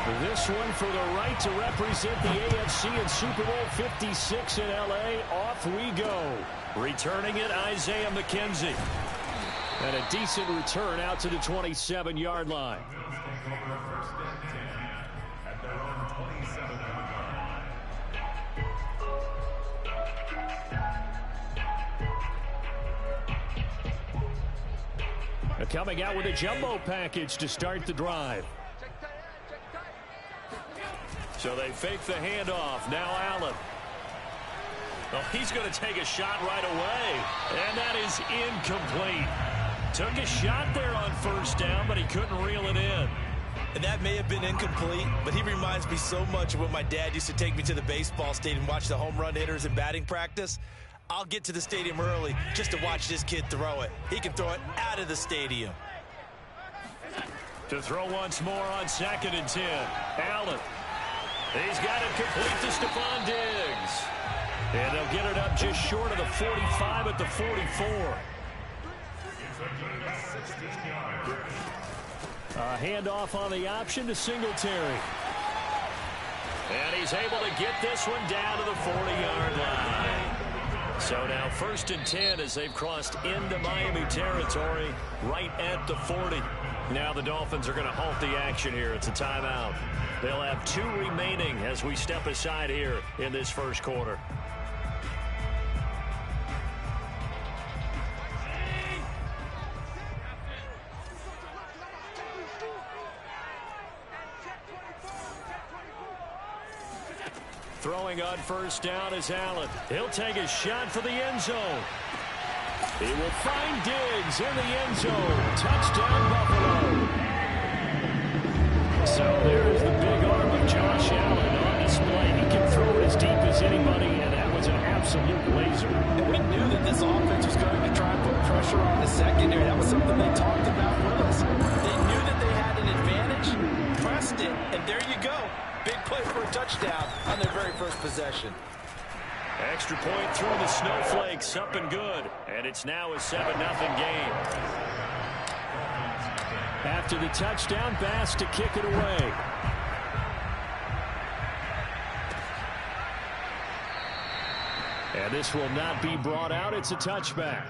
This one for the right to represent the AFC in Super Bowl 56 in L.A. Off we go. Returning it, Isaiah McKenzie. And a decent return out to the 27-yard line. Coming out with a jumbo package to start the drive. So they fake the handoff. Now Allen. Oh, he's going to take a shot right away. And that is incomplete. Took a shot there on first down, but he couldn't reel it in. And that may have been incomplete, but he reminds me so much of when my dad used to take me to the baseball stadium and watch the home run hitters in batting practice. I'll get to the stadium early just to watch this kid throw it. He can throw it out of the stadium. To throw once more on 2nd and 10. Allen. He's got it complete to Stephon Diggs. And they'll get it up just short of the 45 at the 44. A handoff on the option to Singletary. And he's able to get this one down to the 40-yard line. So now 1st and 10 as they've crossed into Miami territory right at the 40. Now the Dolphins are going to halt the action here. It's a timeout. They'll have 2 remaining as we step aside here in this first quarter. Throwing on first down is Allen. He'll take a shot for the end zone. He will find Diggs in the end zone. Touchdown, Buffalo. So there's the big arm of Josh Allen on display. He can throw it as deep as anybody, and that was an absolute laser. And we knew that this offense was going to try and put pressure on the secondary. That was something they talked about with us. They knew that they had an advantage, pressed it, and there you go. Big play for a touchdown on their very first possession. Extra point through the snowflakes, up and good. And it's now a 7-0 game. After the touchdown, Bass to kick it away. And this will not be brought out. It's a touchback.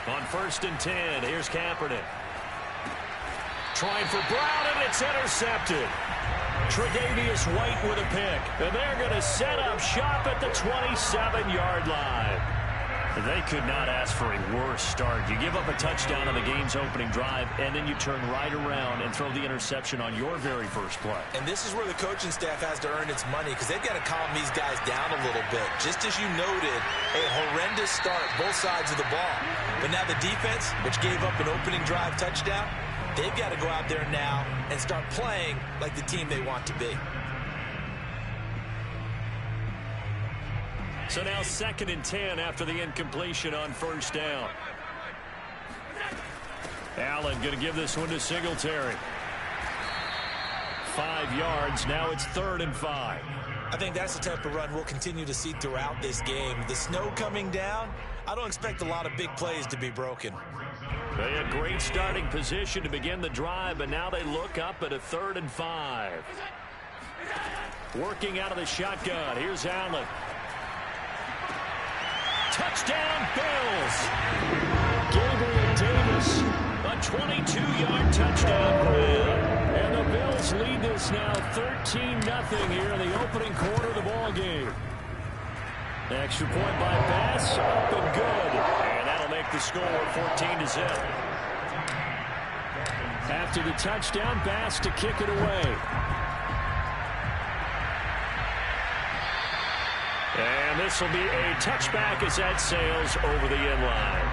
On 1st and 10, here's Kaepernick. Trying for Brown, and it's intercepted. Tre'Davious White with a pick. And they're going to set up shop at the 27-yard line. They could not ask for a worse start. You give up a touchdown on the game's opening drive, and then you turn right around and throw the interception on your very first play. And this is where the coaching staff has to earn its money because they've got to calm these guys down a little bit. Just as you noted, a horrendous start both sides of the ball. But now the defense, which gave up an opening drive touchdown, they've got to go out there now and start playing like the team they want to be. So now 2nd and 10 after the incompletion on first down. Allen going to give this one to Singletary. 5 yards. Now it's 3rd and 5. I think that's the type of run we'll continue to see throughout this game. The snow coming down, I don't expect a lot of big plays to be broken. They had great starting position to begin the drive, but now they look up at a 3rd and 5. Working out of the shotgun. Here's Allen. Touchdown, Bills. Gabriel Davis, a 22-yard touchdown grab. And the Bills lead this now 13-0 here in the opening quarter of the ball game. Extra point by Bass, up and good. And that'll make the score 14-0. After the touchdown, Bass to kick it away. And this will be a touchback as that sails over the end line.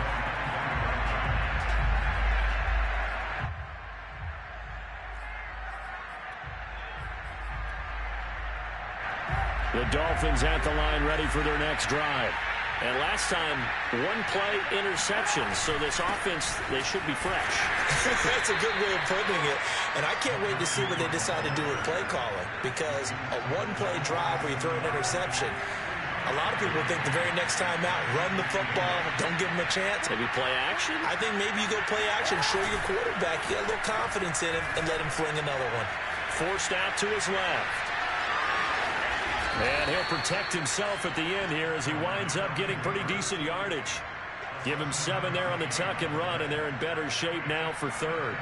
The Dolphins at the line ready for their next drive. And last time, 1-play interception. So this offense, they should be fresh. That's a good way of putting it. And I can't wait to see what they decide to do with play calling. Because a 1-play drive where you throw an interception, A lot of people think the very next time out, run the football, don't give him a chance. Maybe play action? I think maybe you go play action, show your quarterback you got a little confidence in him, and let him fling another one. Forced out to his left. And he'll protect himself at the end here as he winds up getting pretty decent yardage. Give him 7 there on the tuck and run, and they're in better shape now for third.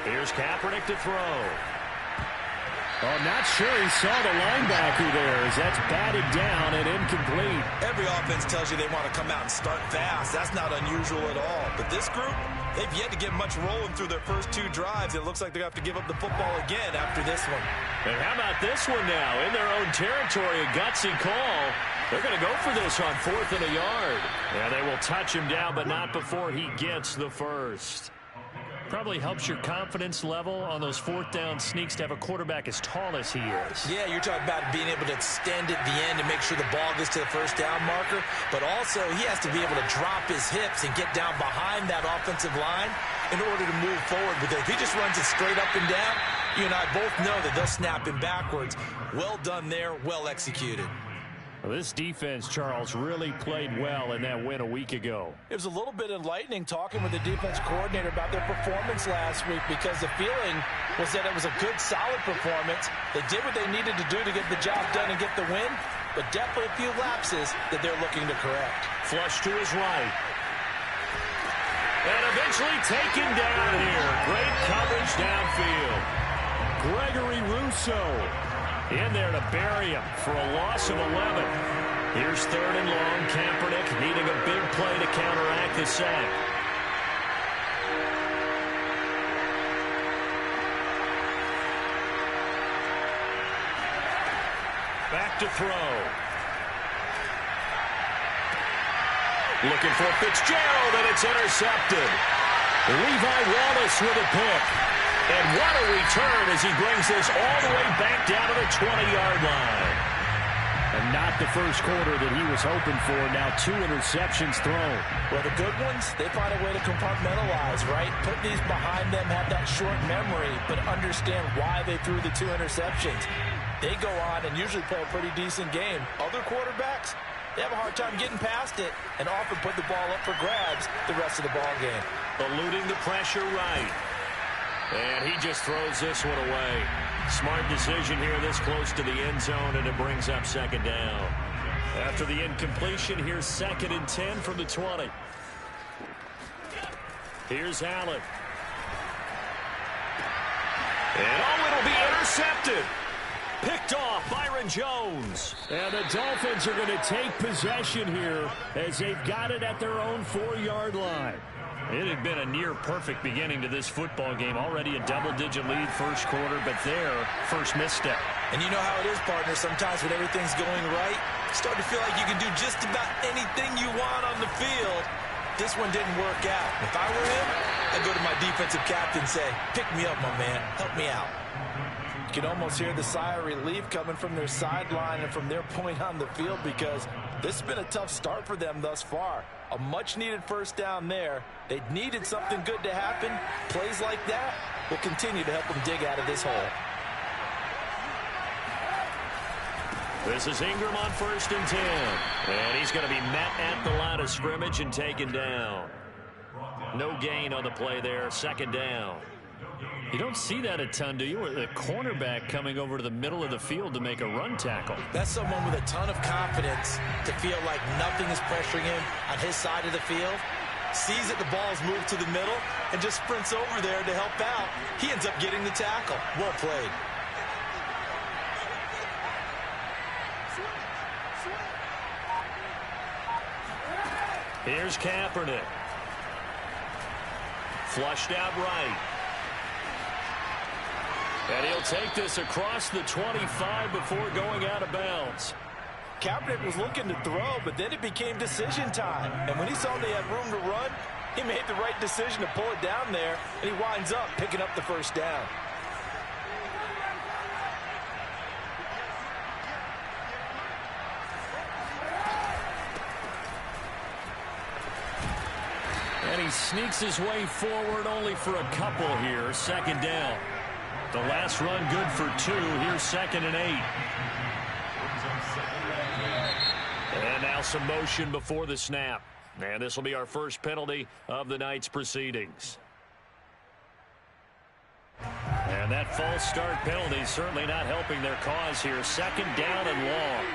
Here's Kaepernick to throw. Oh, not sure he saw the linebacker there as that's batted down and incomplete. Every offense tells you they want to come out and start fast. That's not unusual at all. But this group, they've yet to get much rolling through their first 2 drives. It looks like they're going to have to give up the football again after this one. And how about this one now? In their own territory, a gutsy call. They're going to go for this on 4th and a yard. Yeah, they will touch him down, but not before he gets the first. Probably helps your confidence level on those 4th down sneaks to have a quarterback as tall as he is. Yeah, you're talking about being able to extend at the end and make sure the ball gets to the first down marker. But also, he has to be able to drop his hips and get down behind that offensive line in order to move forward. But if he just runs it straight up and down, you and I both know that they'll snap him backwards. Well done there, well executed. Well, this defense, Charles, really played well in that win a week ago. It was a little bit enlightening talking with the defense coordinator about their performance last week because the feeling was that it was a good, solid performance. They did what they needed to do to get the job done and get the win, but definitely a few lapses that they're looking to correct. Flush to his right. And eventually taken down here. Great coverage downfield. Gregory Rousseau in there to bury him for a loss of 11. Here's 3rd and long. Kaepernick needing a big play to counteract the sack. Back to throw. Looking for Fitzgerald, and it's intercepted. Levi Wallace with a pick. And what a return as he brings this all the way back down to the 20-yard line. And not the first quarter that he was hoping for. Now 2 interceptions thrown. Well, the good ones, they find a way to compartmentalize, right? Put these behind them, have that short memory, but understand why they threw the 2 interceptions. They go on and usually play a pretty decent game. Other quarterbacks, they have a hard time getting past it and often put the ball up for grabs the rest of the ball game. Eluding the pressure right. And he just throws this one away. Smart decision here this close to the end zone, and it brings up 2nd down. After the incompletion, here's 2nd and 10 from the 20. Here's Allen. And it'll be intercepted. Picked off Byron Jones. And the Dolphins are going to take possession here as they've got it at their own 4-yard line. It had been a near-perfect beginning to this football game. Already a double-digit lead first quarter, but their first misstep. And you know how it is, partner. Sometimes when everything's going right, you start to feel like you can do just about anything you want on the field. This one didn't work out. If I were him, I'd go to my defensive captain and say, pick me up, my man. Help me out. You can almost hear the sigh of relief coming from their sideline and from their point on the field because this has been a tough start for them thus far. A much-needed first down there. They needed something good to happen. Plays like that will continue to help them dig out of this hole. This is Ingram on 1st and 10. And he's going to be met at the line of scrimmage and taken down. No gain on the play there. 2nd down. You don't see that a ton, do you? The cornerback coming over to the middle of the field to make a run tackle. That's someone with a ton of confidence to feel like nothing is pressuring him on his side of the field. Sees that the ball's moved to the middle and just sprints over there to help out. He ends up getting the tackle. Well played. Here's Kaepernick. Flushed out right. And he'll take this across the 25 before going out of bounds. Kaepernick was looking to throw, but then it became decision time. And when he saw they had room to run, he made the right decision to pull it down there, and he winds up picking up the first down. And he sneaks his way forward only for a couple here. Second down. The last run good for 2. Here's 2nd and 8. And now some motion before the snap. And this will be our first penalty of the night's proceedings. And that false start penalty certainly not helping their cause here. 2nd down and long.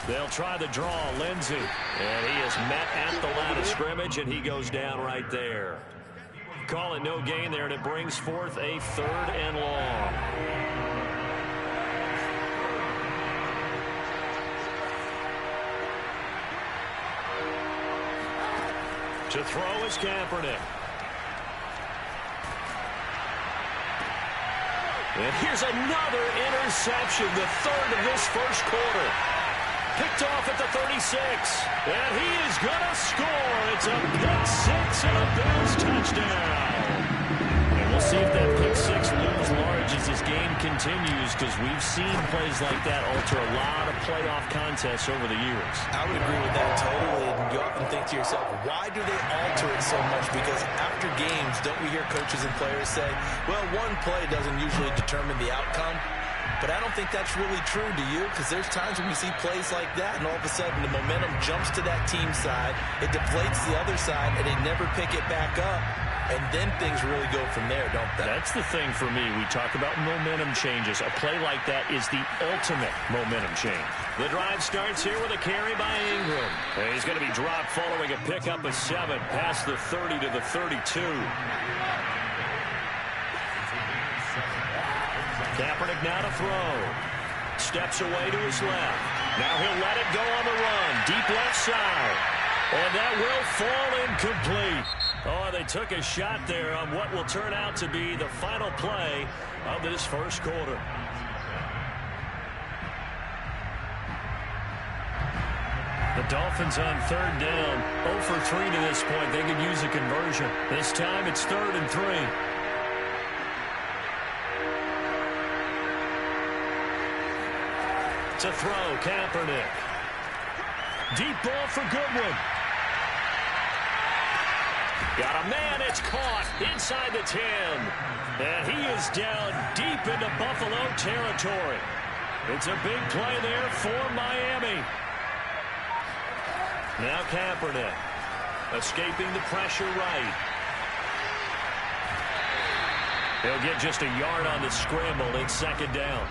They'll try the draw, Lindsey. And he is met at the line of scrimmage, and he goes down right there. Call it no gain there, and it brings forth a 3rd and long. To throw is Kaepernick. And here's another interception, the 3rd of this first quarter. Picked off at the 36. And he is going to score. It's a pick 6 and a Bills touchdown. And we'll see if that pick 6 looms large as this game continues, because we've seen plays like that alter a lot of playoff contests over the years. I would agree with that totally. And you often think to yourself, why do they alter it so much? Because after games, don't we hear coaches and players say, well, one play doesn't usually determine the outcome? But I don't think that's really true, do you? Because there's times when we see plays like that, and all of a sudden the momentum jumps to that team side, it deflates the other side, and they never pick it back up. And then things really go from there, don't they? That's the thing for me. We talk about momentum changes. A play like that is the ultimate momentum change. The drive starts here with a carry by Ingram. And he's going to be dropped following a pickup of 7 past the 30 to the 32. Kaepernick now to throw. Steps away to his left. Now he'll let it go on the run. Deep left side. And that will fall incomplete. Oh, they took a shot there on what will turn out to be the final play of this first quarter. The Dolphins on 3rd down. 0 for 3 to this point. They could use a conversion. This time it's 3rd and 3. To throw, Kaepernick. Deep ball for Goodwin. Got a man, it's caught inside the 10. And he is down deep into Buffalo territory. It's a big play there for Miami. Now Kaepernick escaping the pressure right. He'll get just a yard on the scramble. It's 2nd down.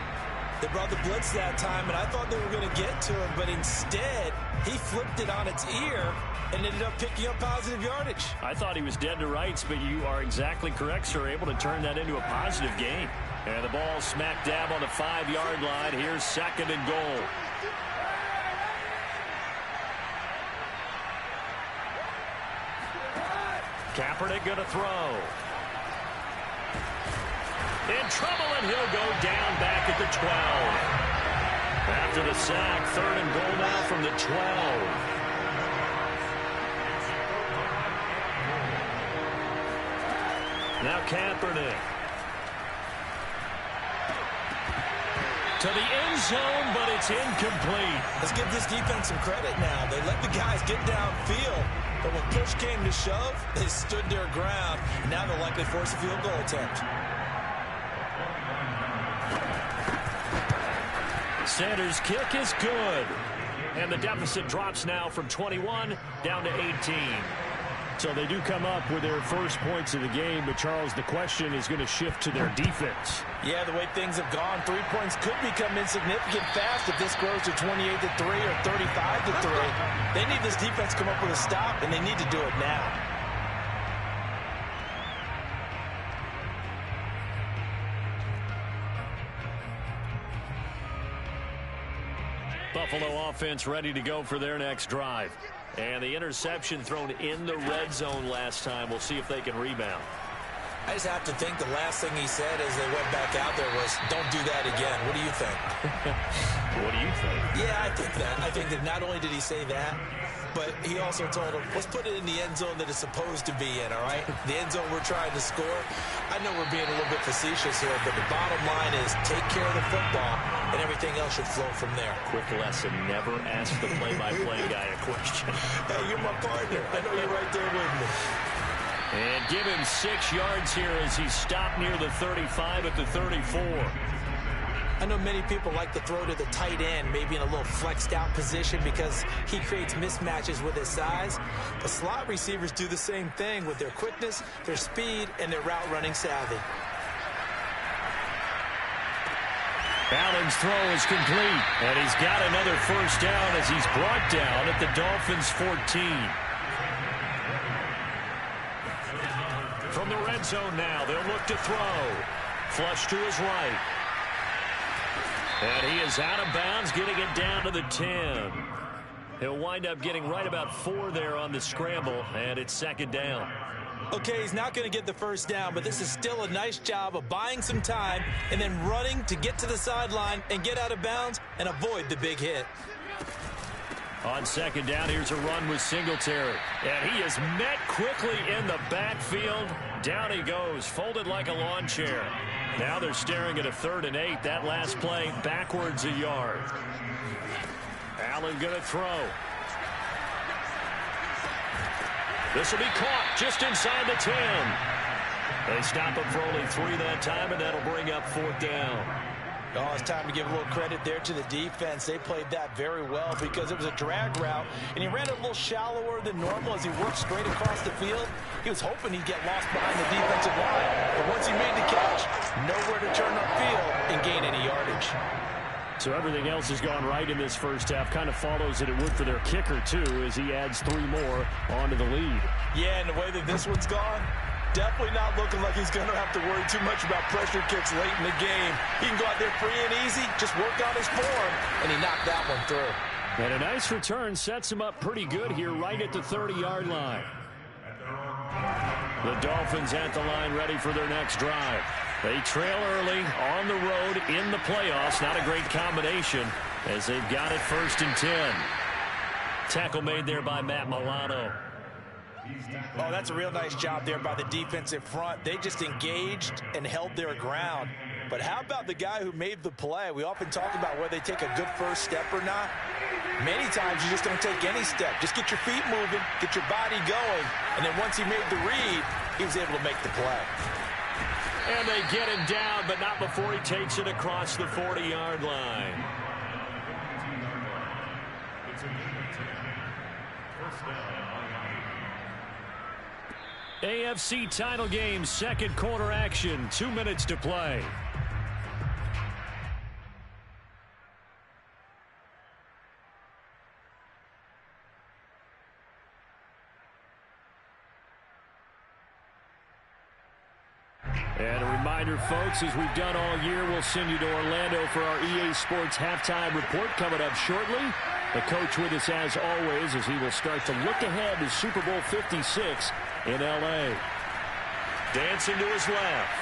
They brought the blitz that time, and I thought they were going to get to him, but instead, he flipped it on its ear and ended up picking up positive yardage. I thought he was dead to rights, but you are exactly correct, sir. Able to turn that into a positive gain. And the ball smack dab on the 5-yard line. Here's 2nd and goal. Kaepernick going to throw. In trouble, and he'll go down back at the 12. After the sack, 3rd and goal now from the 12. Now Kaepernick. To the end zone, but it's incomplete. Let's give this defense some credit now. They let the guys get downfield, but when push came to shove, they stood their ground, and now they'll likely force a field goal attempt. Sanders' kick is good. And the deficit drops now from 21 down to 18. So they do come up with their first points of the game, but Charles, the question is going to shift to their defense. Yeah, the way things have gone, 3 points could become insignificant fast if this grows to 28-3 or 35-3. They need this defense to come up with a stop, and they need to do it now. Buffalo offense ready to go for their next drive. And the interception thrown in the red zone last time. We'll see if they can rebound. I just have to think the last thing he said as they went back out there was, don't do that again. What do you think? What do you think? Yeah, I think that. I think that not only did he say that, but he also told him, let's put it in the end zone that it's supposed to be in, all right? The end zone we're trying to score. I know we're being a little bit facetious here, but the bottom line is take care of the football, and everything else should flow from there. Quick lesson, never ask the play-by-play guy a question. Hey, you're my partner. I know you're right there with me. And give him 6 yards here as he stopped near the 35 at the 34. I know many people like to throw to the tight end, maybe in a little flexed out position because he creates mismatches with his size. But slot receivers do the same thing with their quickness, their speed, and their route running savvy. Allen's throw is complete, and he's got another first down as he's brought down at the Dolphins' 14. From the red zone now, they'll look to throw. Flush to his right. And he is out of bounds, getting it down to the 10. He'll wind up getting right about 4 there on the scramble, and it's second down. Okay, he's not going to get the first down, but this is still a nice job of buying some time and then running to get to the sideline and get out of bounds and avoid the big hit. On second down, here's a run with Singletary. And he is met quickly in the backfield. Down he goes, folded like a lawn chair. Now they're staring at a 3rd and 8. That last play backwards a yard. Allen going to throw. This will be caught just inside the 10. They stop him for only 3 that time, and that'll bring up 4th down. Oh, it's time to give a little credit there to the defense. They played that very well because it was a drag route, and he ran it a little shallower than normal as he worked straight across the field. He was hoping he'd get lost behind the defensive line, but once he made the catch, nowhere to turn upfield and gain any yardage. So everything else has gone right in this first half. Kind of follows that it would for their kicker, too, as he adds 3 more onto the lead. Yeah, and the way that this one's gone, definitely not looking like he's going to have to worry too much about pressure kicks late in the game. He can go out there free and easy, just work on his form, and he knocked that one through. And a nice return sets him up pretty good here right at the 30-yard line. The Dolphins at the line ready for their next drive. They trail early on the road in the playoffs. Not a great combination as they've got it 1st and 10. Tackle made there by Matt Milano. Oh, that's a real nice job there by the defensive front. They just engaged and held their ground. But how about the guy who made the play? We often talk about whether they take a good first step or not. Many times you just don't take any step. Just get your feet moving, get your body going, and then once he made the read, he was able to make the play. And they get him down, but not before he takes it across the 40-yard line. AFC title game, second quarter action, 2 minutes to play. And a reminder, folks, as we've done all year, we'll send you to Orlando for our EA Sports halftime report coming up shortly. The coach with us as always as he will start to look ahead to Super Bowl 56 in L.A. Dancing to his left.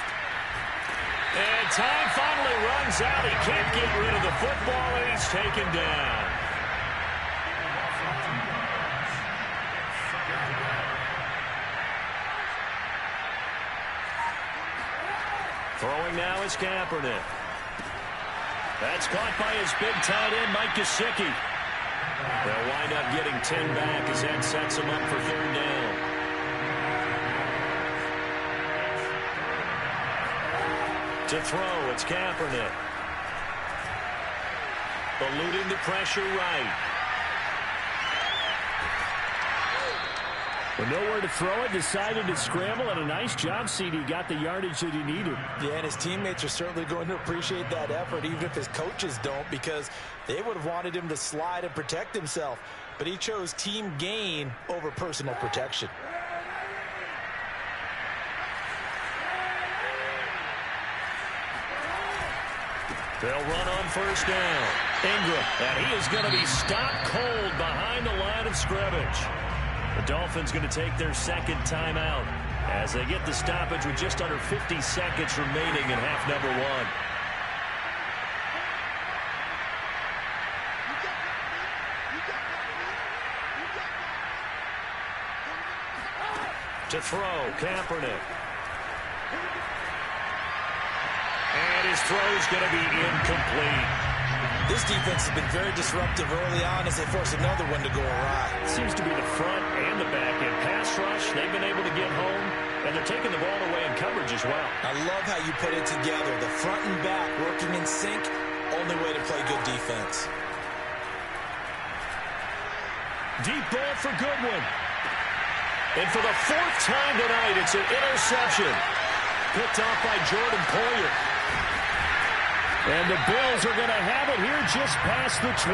And time finally runs out. He can't get rid of the football, and he's taken down. Throwing now is Kaepernick. That's caught by his big tight end, Mike Gesicki. They'll wind up getting 10 back as that sets them up for 3rd down. To throw, it's Kaepernick. Eluding the pressure right. But nowhere to throw it, decided to scramble, and a nice job, CD. Got the yardage that he needed. Yeah, and his teammates are certainly going to appreciate that effort, even if his coaches don't, because they would have wanted him to slide and protect himself. But he chose team gain over personal protection. They'll run on 1st down. Ingram, and he is going to be stopped cold behind the line of scrimmage. The Dolphins going to take their 2nd timeout. as they get the stoppage with just under 50 seconds remaining in half number one. To throw, Kaepernick. And his throw's going to be incomplete. This defense has been very disruptive early on as they force another one to go awry. Seems to be the front and the back end pass rush. They've been able to get home, and they're taking the ball away in coverage as well. I love how you put it together. The front and back working in sync, only way to play good defense. Deep ball for Goodwin. And for the fourth time tonight, it's an interception. Picked off by Jordan Poyer. And the Bills are going to have it here just past the 25.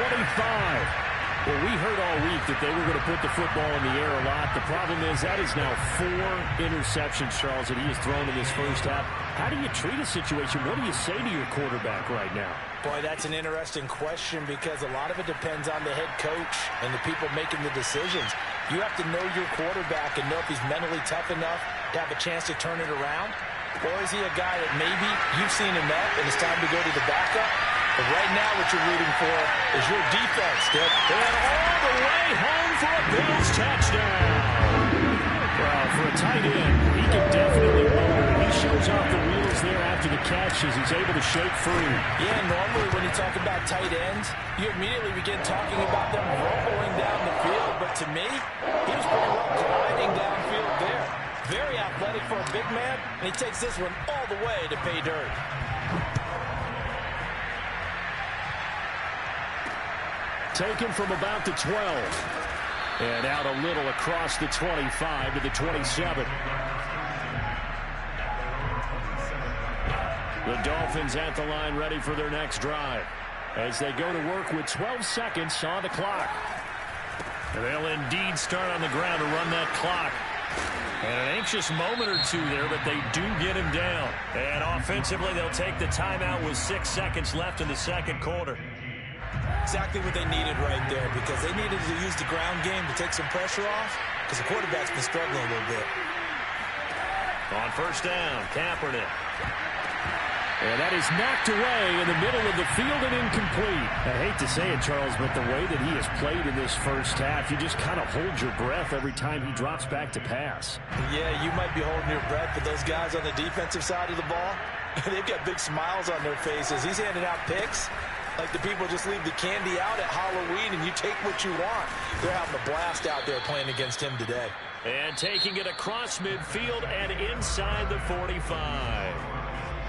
Well, we heard all week that they were going to put the football in the air a lot. The problem is that is now 4 interceptions, Charles, that he has thrown in this first half. How do you treat a situation? What do you say to your quarterback right now? Boy, that's an interesting question because a lot of it depends on the head coach and the people making the decisions. You have to know your quarterback and know if he's mentally tough enough to have a chance to turn it around. Or is he a guy that maybe you've seen enough and it's time to go to the backup? But right now what you're rooting for is your defense, Dick. And all the way home for a Bills touchdown. Well, for a tight end, he can definitely motor. He shows off the wheels there after the catch as he's able to shake free. Yeah, normally when you talk about tight ends, you immediately begin talking about them rumbling down the field. But to me, he was pretty well gliding downfield there. Very athletic for a big man, and he takes this one all the way to pay dirt. Taken from about the 12. And out a little across the 25 to the 27. The Dolphins at the line ready for their next drive as they go to work with 12 seconds on the clock. And they'll indeed start on the ground to run that clock. And an anxious moment or two there, but they do get him down. And offensively, they'll take the timeout with 6 seconds left in the second quarter. Exactly what they needed right there because they needed to use the ground game to take some pressure off because the quarterback's been struggling a little bit. On first down, Kaepernick. And that is knocked away in the middle of the field and incomplete. I hate to say it, Charles, but the way that he has played in this first half, you just kind of hold your breath every time he drops back to pass. Yeah, you might be holding your breath, but those guys on the defensive side of the ball, they've got big smiles on their faces. He's handing out picks like the people just leave the candy out at Halloween and you take what you want. They're having a blast out there playing against him today. And taking it across midfield and inside the 45.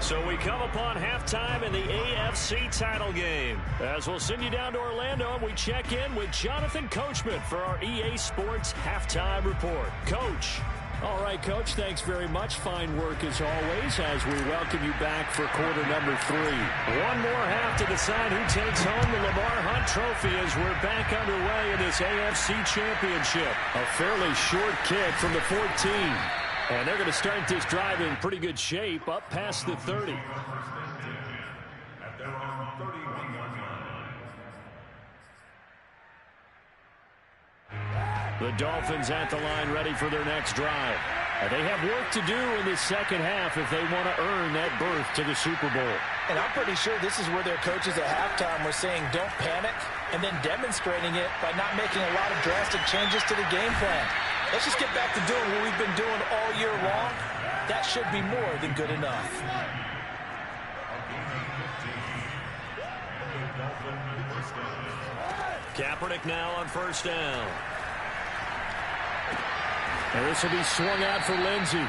So we come upon halftime in the AFC title game. As we'll send you down to Orlando, and we check in with Jonathan Coachman for our EA Sports Halftime Report. Coach. All right, Coach, thanks very much. Fine work as always as we welcome you back for quarter number 3. One more half to decide who takes home the Lamar Hunt Trophy as we're back underway in this AFC Championship. A fairly short kick from the 14. And they're going to start this drive in pretty good shape up past the 30. The Dolphins at the line ready for their next drive. And they have work to do in the second half if they want to earn that berth to the Super Bowl. And I'm pretty sure this is where their coaches at halftime were saying don't panic and then demonstrating it by not making a lot of drastic changes to the game plan. Let's just get back to doing what we've been doing all year long. That should be more than good enough. Kaepernick now on first down. And this will be swung out for Lindsey.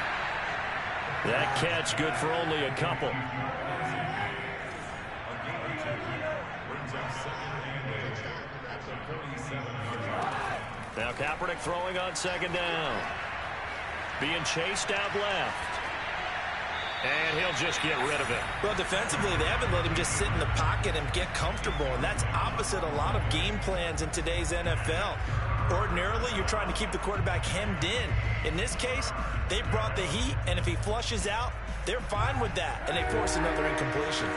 That catch good for only a couple. Now Kaepernick throwing on second down. Being chased out left. And he'll just get rid of it. Well, defensively, they haven't let him just sit in the pocket and get comfortable, and that's opposite a lot of game plans in today's NFL. Ordinarily, you're trying to keep the quarterback hemmed in. In this case, they brought the heat, and if he flushes out, they're fine with that, and they force another incompletion.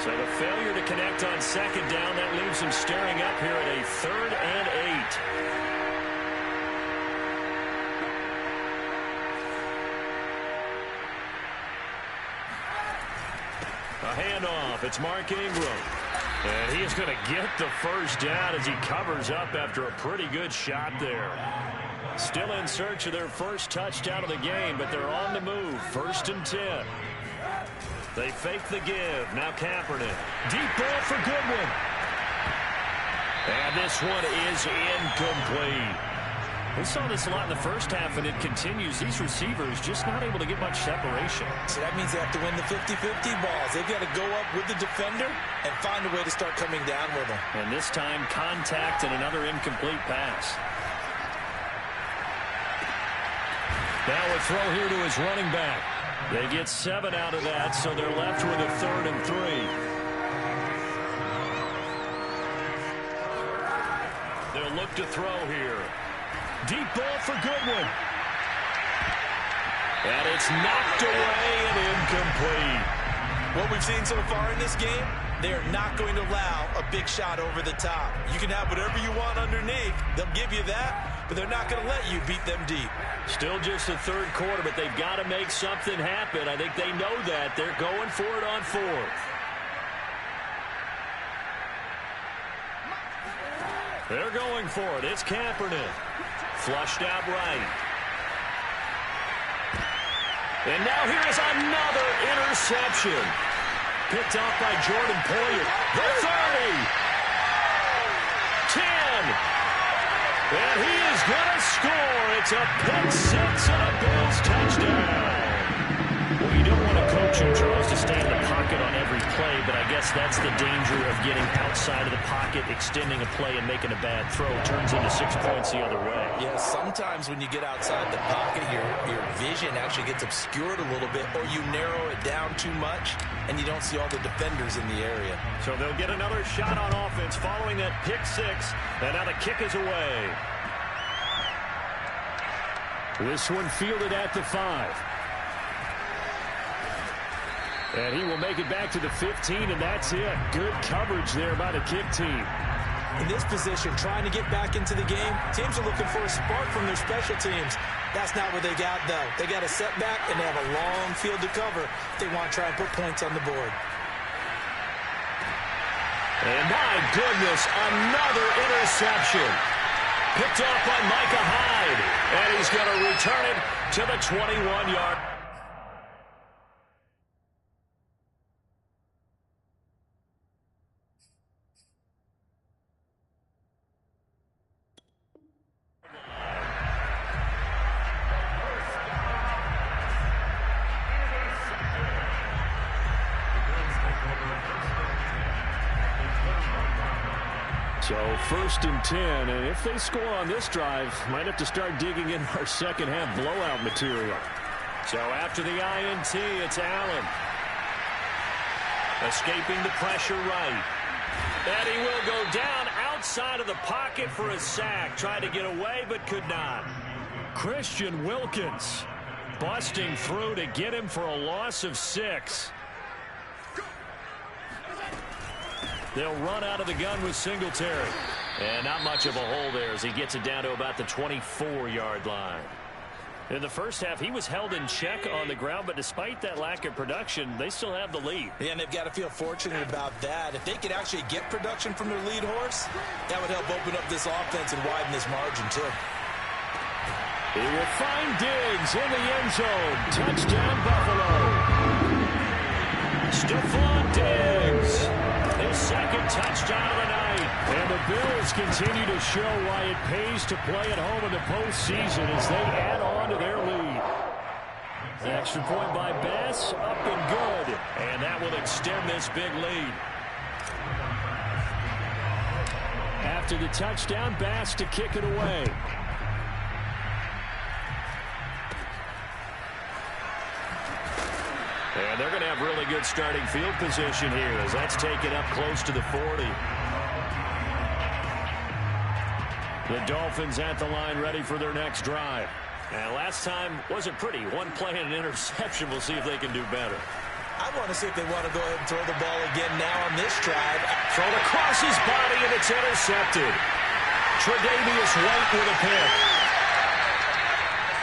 So the failure to connect on second down, that leaves him staring up here at a 3rd and 8. A handoff. It's Mark Ingram. And he is going to get the first down as he covers up after a pretty good shot there. Still in search of their first touchdown of the game, but they're on the move. 1st and 10. They fake the give. Now Kaepernick. Deep ball for Goodwin. And this one is incomplete. We saw this a lot in the first half, and it continues. These receivers just not able to get much separation. So that means they have to win the 50-50 balls. They've got to go up with the defender and find a way to start coming down with them. And this time, contact and another incomplete pass. Now a throw here to his running back. They get 7 out of that, so they're left with a 3rd and 3. They'll look to throw here. Deep ball for Goodwin. And it's knocked away and incomplete. What we've seen so far in this game, they are not going to allow a big shot over the top. You can have whatever you want underneath. They'll give you that, but they're not going to let you beat them deep. Still just the 3rd quarter, but they've got to make something happen. I think they know that. They're going for it on 4th. They're going for it. It's Kaepernick. Flushed out right. And now here is another interception. Picked off by Jordan Poyer. The 30. 10. And he is going to score. It's a pick 6 and a Bills touchdown. Well, you don't want to coach him, Charles, to stay in the pocket on every play, but I guess that's the danger of getting outside of the pocket, extending a play, and making a bad throw. Turns into 6 points the other way. Yeah, sometimes when you get outside the pocket, your vision actually gets obscured a little bit, or you narrow it down too much, and you don't see all the defenders in the area. So they'll get another shot on offense following that pick 6, and now the kick is away. This one fielded at the 5. And he will make it back to the 15, and that's it. Good coverage there by the kick team. In this position, trying to get back into the game, teams are looking for a spark from their special teams. That's not what they got, though. They got a setback, and they have a long field to cover if they want to try and put points on the board. And my goodness, another interception. Picked off by Micah Hyde. And he's going to return it to the 21-yard. So 1st and 10, and if they score on this drive, might have to start digging in our second half blowout material. So after the INT, it's Allen. Escaping the pressure right. And he will go down outside of the pocket for a sack. Tried to get away, but could not. Christian Wilkins busting through to get him for a loss of 6. They'll run out of the gun with Singletary. And not much of a hole there as he gets it down to about the 24-yard line. In the first half, he was held in check on the ground, but despite that lack of production, they still have the lead. Yeah, and they've got to feel fortunate about that. If they could actually get production from their lead horse, that would help open up this offense and widen this margin, too. He will find Diggs in the end zone. Touchdown, Buffalo. Stephon Diggs. His second touchdown of the night. And the Bills continue to show why it pays to play at home in the postseason as they add on to their lead. The extra point by Bass, up and good. And that will extend this big lead. After the touchdown, Bass to kick it away. And they're going to have really good starting field position here as that's taken up close to the 40. The Dolphins at the line ready for their next drive. And last time wasn't pretty. One play and an interception. We'll see if they can do better. I want to see if they want to go ahead and throw the ball again now on this drive. Thrown across his body, and it's intercepted. Tre'Davious White with a pick.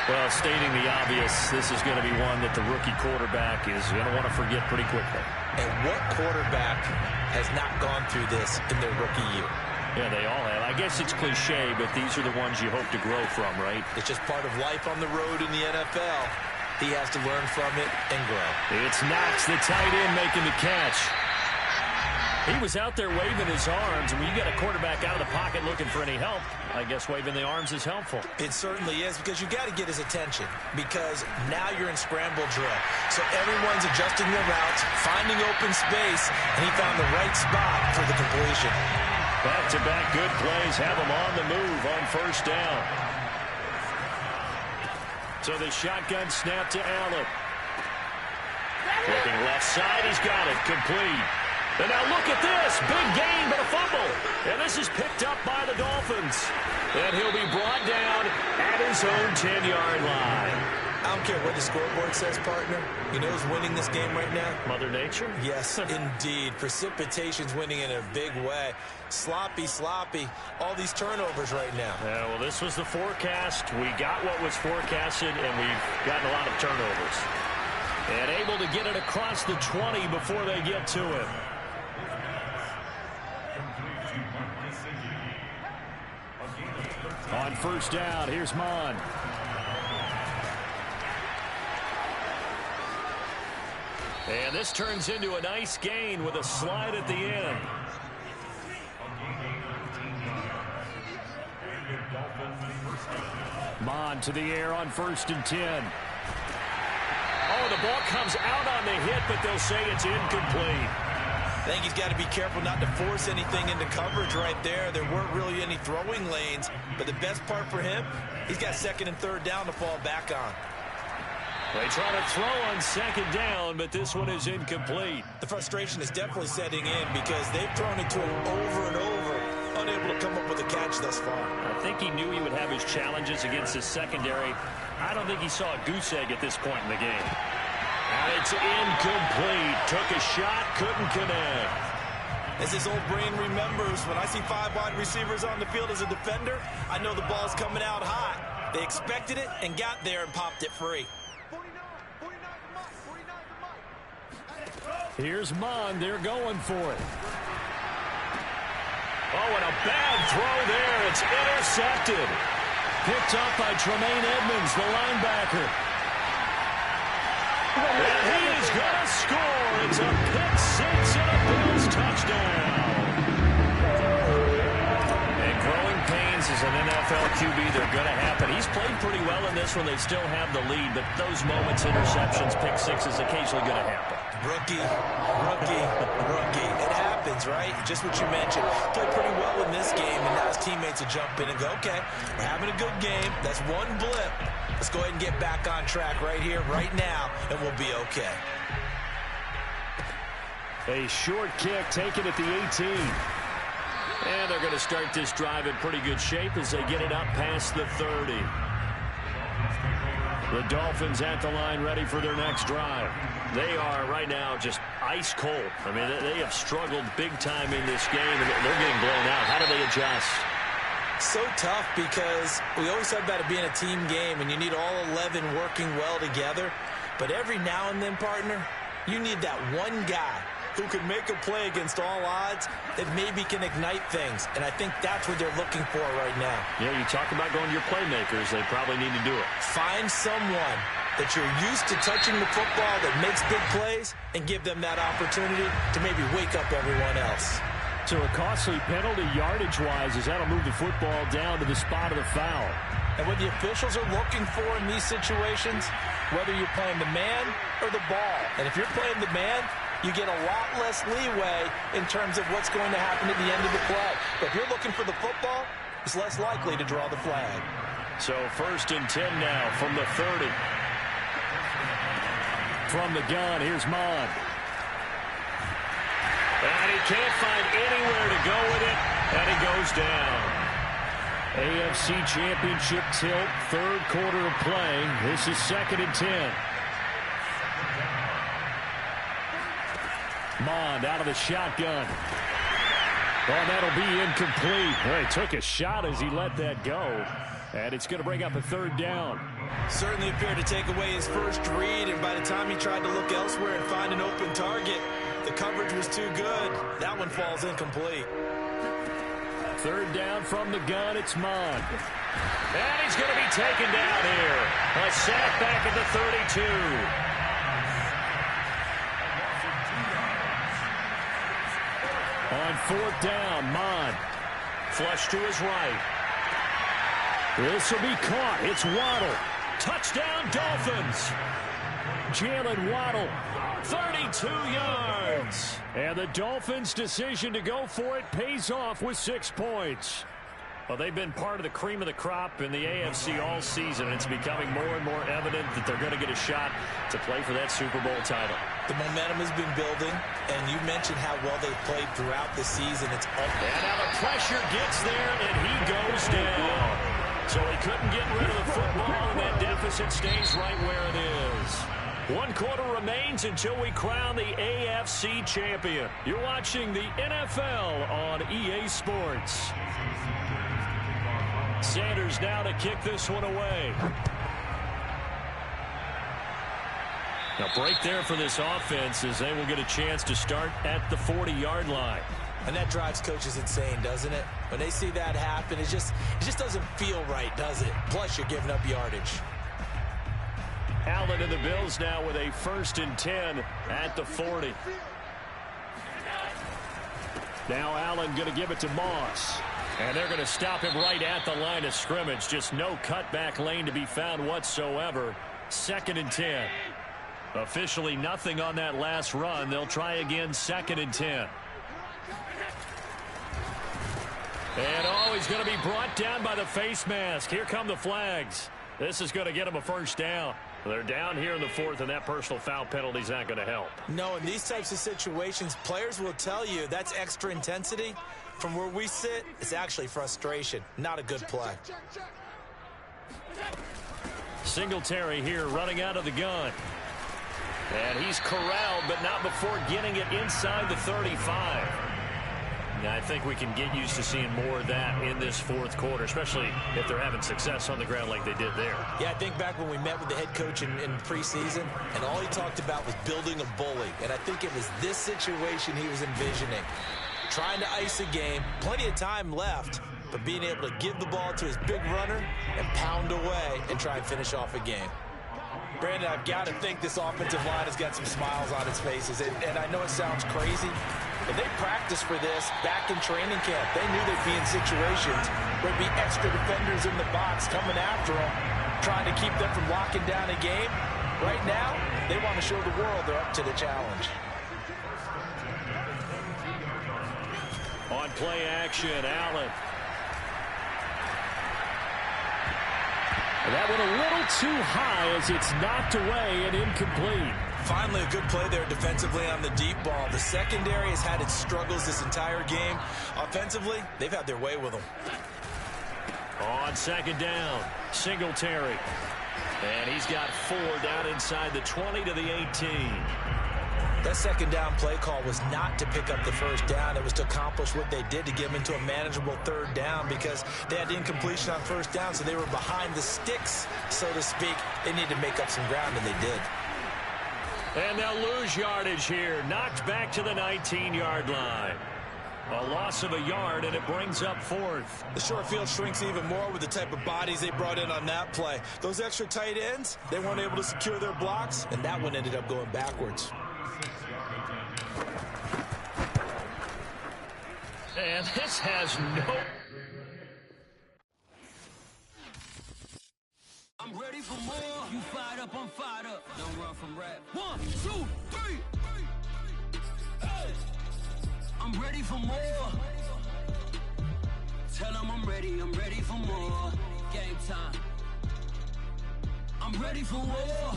Well, stating the obvious, this is going to be one that the rookie quarterback is going to want to forget pretty quickly. And what quarterback has not gone through this in their rookie year? Yeah, they all have. I guess it's cliche, but these are the ones you hope to grow from, right? It's just part of life on the road in the NFL. He has to learn from it and grow. It's Knox, the tight end, making the catch. He was out there waving his arms, and when you get a quarterback out of the pocket looking for any help, I guess waving the arms is helpful. It certainly is, because you got to get his attention, because now you're in scramble drill. So everyone's adjusting their routes, finding open space, and he found the right spot for the completion. Back-to-back good plays have him on the move on first down. So the shotgun snap to Allen. Looking left side, he's got it, complete. And now look at this, big gain but a fumble. And this is picked up by the Dolphins. And he'll be brought down at his own 10-yard line. I don't care what the scoreboard says, partner. You know who's winning this game right now? Mother Nature? Yes, indeed. Precipitation's winning in a big way. Sloppy, all these turnovers right now. Yeah, well, this was the forecast. We got what was forecasted, and we've gotten a lot of turnovers. And able to get it across the 20 before they get to him. On first down, here's Mon. And this turns into a nice gain with a slide at the end. Mon to the air on 1st and 10. Oh, the ball comes out on the hit, but they'll say it's incomplete. I think he's got to be careful not to force anything into coverage right there. There weren't really any throwing lanes, but the best part for him, he's got 2nd and 3rd down to fall back on. They try to throw on 2nd down, but this one is incomplete. The frustration is definitely setting in because they've thrown it to him over and over, unable to come up with a catch thus far. I think he knew he would have his challenges against his secondary. I don't think he saw a goose egg at this point in the game. And it's incomplete. Took a shot, couldn't connect. As his old brain remembers, when I see 5 wide receivers on the field as a defender, I know the ball's coming out hot. They expected it and got there and popped it free. Here's Mon. They're going for it. Oh, and a bad throw there. It's intercepted. Picked up by Tremaine Edmonds, the linebacker. And he is going to score. It's a pick six and a Bills touchdown. And growing pains as an NFL QB, they're going to happen. He's played pretty well in this one. They still have the lead, but those moments, interceptions, pick six is occasionally going to happen. Rookie. It happens, right? Just what you mentioned. Played pretty well in this game, and now his teammates will jump in and go, okay, we're having a good game. That's one blip. Let's go ahead and get back on track right here, right now, and we'll be okay. A short kick taken at the 18. And they're going to start this drive in pretty good shape as they get it up past the 30. The Dolphins at the line ready for their next drive. They are right now just ice cold. I mean, they have struggled big time in this game, and they're getting blown out. How do they adjust? So tough because we always talk about it being a team game, and you need all 11 working well together. But every now and then, partner, you need that one guy who can make a play against all odds that maybe can ignite things. And I think that's what they're looking for right now. Yeah, you talk about going to your playmakers. They probably need to do it. Find someone that you're used to touching the football that makes big plays and give them that opportunity to maybe wake up everyone else. So a costly penalty yardage-wise as that'll move the football down to the spot of the foul. And what the officials are looking for in these situations, whether you're playing the man or the ball. And if you're playing the man, you get a lot less leeway in terms of what's going to happen at the end of the play. But if you're looking for the football, it's less likely to draw the flag. So 1st and 10 now from the 30. From the gun, here's Mon. And he can't find anywhere to go with it, and he goes down. AFC Championship tilt, 3rd quarter of play. This is 2nd and 10. Mond out of the shotgun. Oh, that'll be incomplete. Well, he took a shot as he let that go. And it's going to bring up a 3rd down. Certainly appeared to take away his first read, and by the time he tried to look elsewhere and find an open target, the was too good. That one falls incomplete. Third down from the gun, it's Mond. And he's going to be taken down here. A sack back at the 32. On fourth down, Mond. Flush to his right. This will be caught. It's Waddle. Touchdown, Dolphins. Jalen Waddle. 32 yards. And the Dolphins' decision to go for it pays off with 6 points. Well, they've been part of the cream of the crop in the AFC all season. It's becoming more and more evident that they're going to get a shot to play for that Super Bowl title. The momentum has been building, and you mentioned how well they've played throughout the season. It's up. And now the pressure gets there, and he goes down. So he couldn't get rid of the football, and that deficit stays right where it is. 1 quarter remains until we crown the AFC champion. You're watching the NFL on EA Sports. Sanders now to kick this one away. Now break there for this offense as they will get a chance to start at the 40-yard line. And that drives coaches insane, doesn't it? When they see that happen, it just doesn't feel right, does it? Plus, you're giving up yardage. Allen and the Bills now with a 1st and 10 at the 40. Now Allen going to give it to Moss. And they're going to stop him right at the line of scrimmage. Just no cutback lane to be found whatsoever. 2nd and 10. Officially nothing on that last run. They'll try again 2nd and 10. And he's going to be brought down by the face mask. Here come the flags. This is going to get him a 1st down. They're down here in the 4th, and that personal foul penalty is not going to help. No, in these types of situations, players will tell you that's extra intensity. From where we sit, it's actually frustration. Not a good play. Singletary here running out of the gun. And he's corralled, but not before getting it inside the 35. Now, I think we can get used to seeing more of that in this 4th quarter, especially if they're having success on the ground like they did there. Yeah, I think back when we met with the head coach in preseason, and all he talked about was building a bully. And I think it was this situation he was envisioning. Trying to ice a game, plenty of time left, but being able to give the ball to his big runner and pound away and try and finish off a game. Brandon, I've got to think this offensive line has got some smiles on its faces. And I know it sounds crazy, but they practiced for this back in training camp. They knew they'd be in situations where there'd be extra defenders in the box coming after them, trying to keep them from locking down a game. Right now, they want to show the world they're up to the challenge. On play action, Allen. And that went a little too high as it's knocked away and incomplete. Finally, a good play there defensively on the deep ball. The secondary has had its struggles this entire game. Offensively, they've had their way with them. On 2nd down, Singletary. And he's got 4 down inside the 20 to the 18. That 2nd down play call was not to pick up the 1st down. It was to accomplish what they did to get them into a manageable 3rd down because they had incompletion on 1st down, so they were behind the sticks, so to speak. They needed to make up some ground, and they did. And they'll lose yardage here. Knocked back to the 19-yard line. A loss of a yard, and it brings up 4th. The short field shrinks even more with the type of bodies they brought in on that play. Those extra tight ends, they weren't able to secure their blocks, and that one ended up going backwards. And this has no... I'm ready for more. You fired up, I'm fired up. Don't run from rap. 1, 2, 3. Hey. I'm ready for more. Tell them I'm ready for more. Game time. I'm ready for war.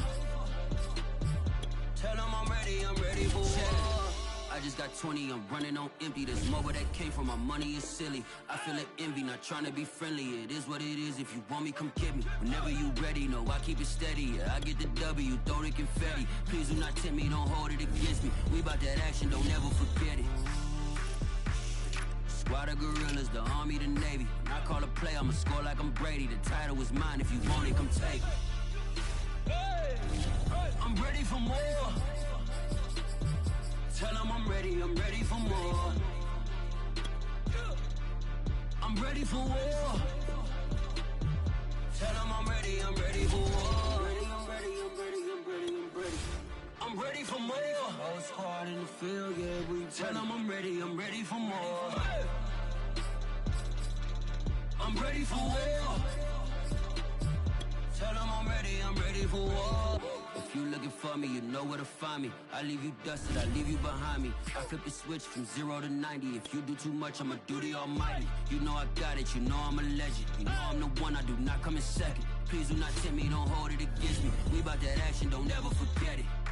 Tell them I'm ready for war. I just got 20, I'm running on empty. There's more where that came from, my money is silly. I feel like envy, not trying to be friendly. It is what it is, if you want me, come get me. Whenever you ready, no, I keep it steady. Yeah, I get the W, throw the confetti. Please do not tempt me, don't hold it against me. We about that action, don't ever forget it. Squad of gorillas, the army, the navy. When I call a play, I'ma score like I'm Brady. The title is mine, if you want it, come take it. Hey, I'm ready for more. Tell them I'm I'm ready for more. I'm ready for war. Tell them I'm ready for war. I'm ready for more. Whole squad in the field, yeah, we tell them I'm ready for more. I'm ready for war. Tell them I'm ready for war. If you looking for me, you know where to find me. I leave you dusted, I leave you behind me. I flip the switch from 0 to 90. If you do too much, I'ma do the almighty. You know I got it, you know I'm a legend. You know I'm the one, I do not come in second. Please do not tempt me, don't hold it against me. We about that action, don't ever forget it.